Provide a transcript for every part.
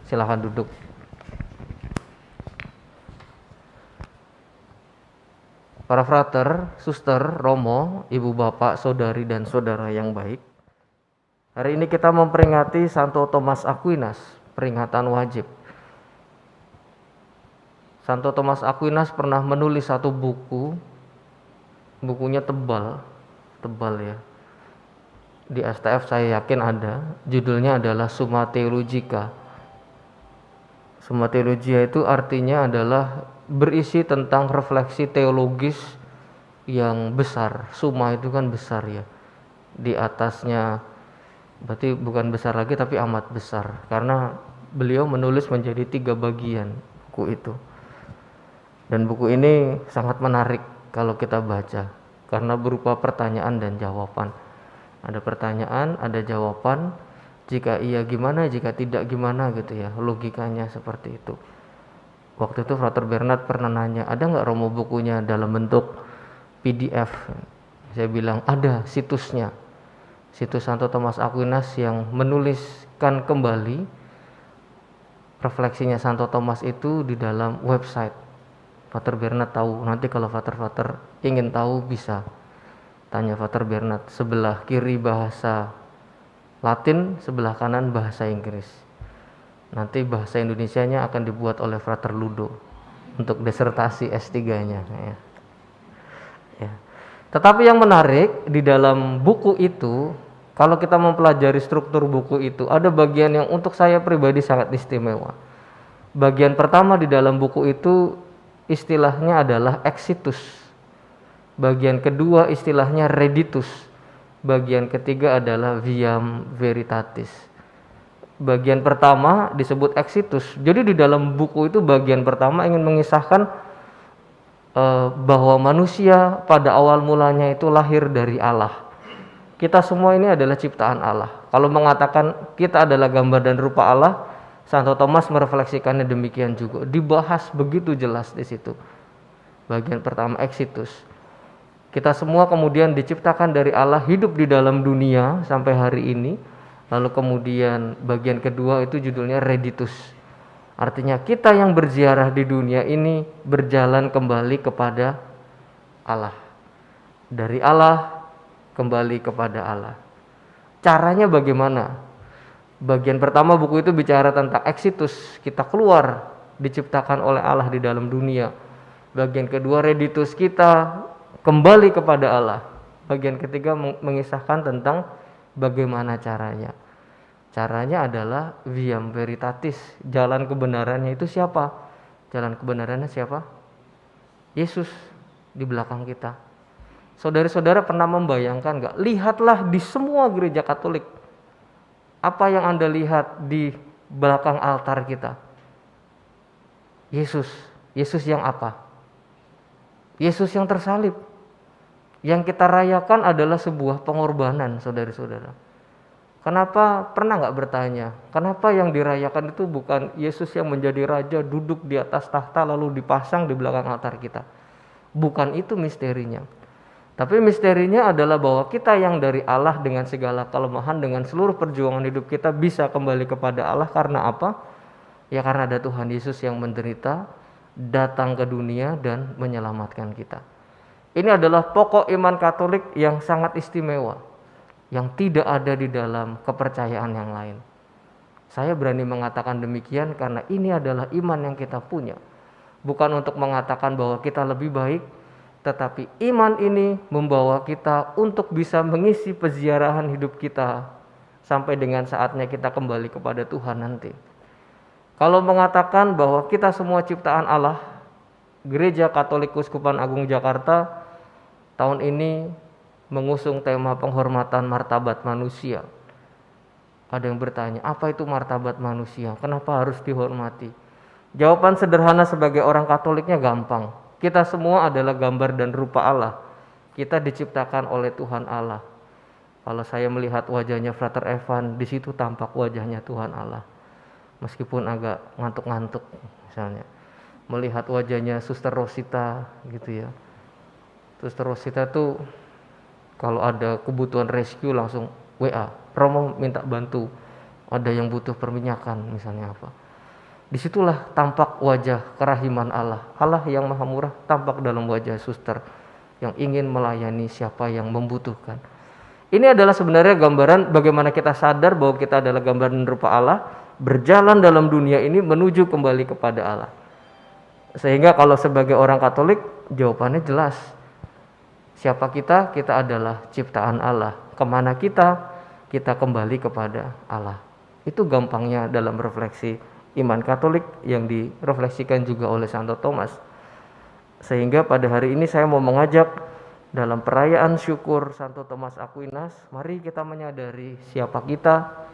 Silahkan duduk. Para frater, suster, romo, ibu bapak, saudari dan saudara yang baik. Hari ini kita memperingati Santo Thomas Aquinas, peringatan wajib. Santo Thomas Aquinas pernah menulis satu buku, bukunya tebal ya. Di STF saya yakin ada, judulnya adalah Summa Theologica. Summa Theologia itu artinya adalah berisi tentang refleksi teologis yang besar. Summa itu kan besar ya. Di atasnya berarti bukan besar lagi tapi amat besar. Karena beliau menulis menjadi 3 bagian buku itu. Dan buku ini sangat menarik kalau kita baca. Karena berupa pertanyaan dan jawaban. Ada pertanyaan, ada jawaban. Jika iya gimana, jika tidak gimana gitu ya. Logikanya seperti itu. Waktu itu Frater Bernard pernah nanya, ada nggak Romo bukunya dalam bentuk PDF? Saya bilang ada situsnya. Situs Santo Thomas Aquinas yang menuliskan kembali refleksinya Santo Thomas itu di dalam website. Frater Bernard tahu, nanti kalau Frater ingin tahu bisa tanya Frater Bernard. Sebelah kiri bahasa Latin, sebelah kanan bahasa Inggris. Nanti bahasa Indonesianya akan dibuat oleh Frater Ludo untuk disertasi S3-nya ya. Tetapi yang menarik di dalam buku itu, kalau kita mempelajari struktur buku itu, ada bagian yang untuk saya pribadi sangat istimewa. Bagian pertama di dalam buku itu istilahnya adalah exitus. Bagian kedua istilahnya reditus. Bagian ketiga adalah viam veritatis. Bagian pertama disebut exitus. Jadi di dalam buku itu bagian pertama ingin mengisahkan bahwa manusia pada awal mulanya itu lahir dari Allah. Kita semua ini adalah ciptaan Allah. Kalau mengatakan kita adalah gambar dan rupa Allah, Santo Thomas merefleksikannya demikian juga. Dibahas begitu jelas di situ. Bagian pertama exitus. Kita semua kemudian diciptakan dari Allah, hidup di dalam dunia sampai hari ini. Lalu kemudian bagian kedua itu judulnya reditus. Artinya kita yang berziarah di dunia ini berjalan kembali kepada Allah. Dari Allah kembali kepada Allah. Caranya bagaimana? Bagian pertama buku itu bicara tentang exitus. Kita keluar, diciptakan oleh Allah di dalam dunia. Bagian kedua reditus, kita kembali kepada Allah. Bagian ketiga mengisahkan tentang bagaimana caranya. Caranya adalah viam veritatis. Jalan kebenarannya itu siapa? Jalan kebenarannya siapa? Yesus di belakang kita. Saudara-saudara pernah membayangkan gak? Lihatlah di semua gereja Katolik. Apa yang Anda lihat di belakang altar kita? Yesus. Yesus yang apa? Yesus yang tersalib. Yang kita rayakan adalah sebuah pengorbanan, saudara-saudara. Kenapa, pernah gak bertanya, kenapa yang dirayakan itu bukan Yesus yang menjadi raja duduk di atas tahta lalu dipasang di belakang altar kita? Bukan itu misterinya. Tapi misterinya adalah bahwa kita yang dari Allah dengan segala kelemahan, dengan seluruh perjuangan hidup kita bisa kembali kepada Allah karena apa? Ya karena ada Tuhan Yesus yang menderita, datang ke dunia dan menyelamatkan kita. Ini adalah pokok iman Katolik yang sangat istimewa, yang tidak ada di dalam kepercayaan yang lain. Saya berani mengatakan demikian karena ini adalah iman yang kita punya. Bukan untuk mengatakan bahwa kita lebih baik, tetapi iman ini membawa kita untuk bisa mengisi peziarahan hidup kita sampai dengan saatnya kita kembali kepada Tuhan nanti. Kalau mengatakan bahwa kita semua ciptaan Allah, Gereja Katolik Keuskupan Agung Jakarta tahun ini mengusung tema penghormatan martabat manusia. Ada yang bertanya, apa itu martabat manusia? Kenapa harus dihormati? Jawaban sederhana sebagai orang Katoliknya gampang. Kita semua adalah gambar dan rupa Allah. Kita diciptakan oleh Tuhan Allah. Kalau saya melihat wajahnya Frater Evan, di situ tampak wajahnya Tuhan Allah. Meskipun agak ngantuk-ngantuk misalnya. Melihat wajahnya Suster Rosita gitu ya. Suster Rosita tuh Kalau ada kebutuhan rescue langsung WA, Romo minta bantu, ada yang butuh perminyakan misalnya apa. Disitulah tampak wajah kerahiman Allah. Allah yang maha murah tampak dalam wajah suster yang ingin melayani siapa yang membutuhkan. Ini adalah sebenarnya gambaran bagaimana kita sadar bahwa kita adalah gambaran rupa Allah, berjalan dalam dunia ini menuju kembali kepada Allah. Sehingga kalau sebagai orang Katolik jawabannya jelas. Siapa kita? Kita adalah ciptaan Allah. Kemana kita? Kita kembali kepada Allah. Itu gampangnya dalam refleksi iman Katolik yang direfleksikan juga oleh Santo Thomas. Sehingga pada hari ini saya mau mengajak dalam perayaan syukur Santo Thomas Aquinas, mari kita menyadari siapa kita.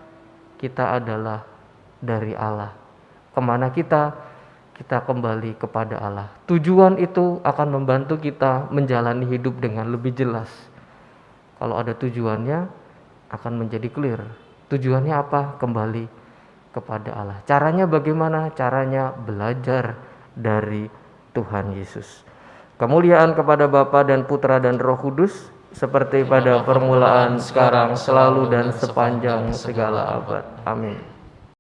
Kita adalah dari Allah. Kemana kita? Kita kembali kepada Allah. Tujuan itu akan membantu kita menjalani hidup dengan lebih jelas. Kalau ada tujuannya, akan menjadi clear. Tujuannya apa? Kembali kepada Allah. Caranya bagaimana? Caranya belajar dari Tuhan Yesus. Kemuliaan kepada Bapa dan Putra dan Roh Kudus, seperti pada permulaan, sekarang, selalu, dan sepanjang segala abad. Amin.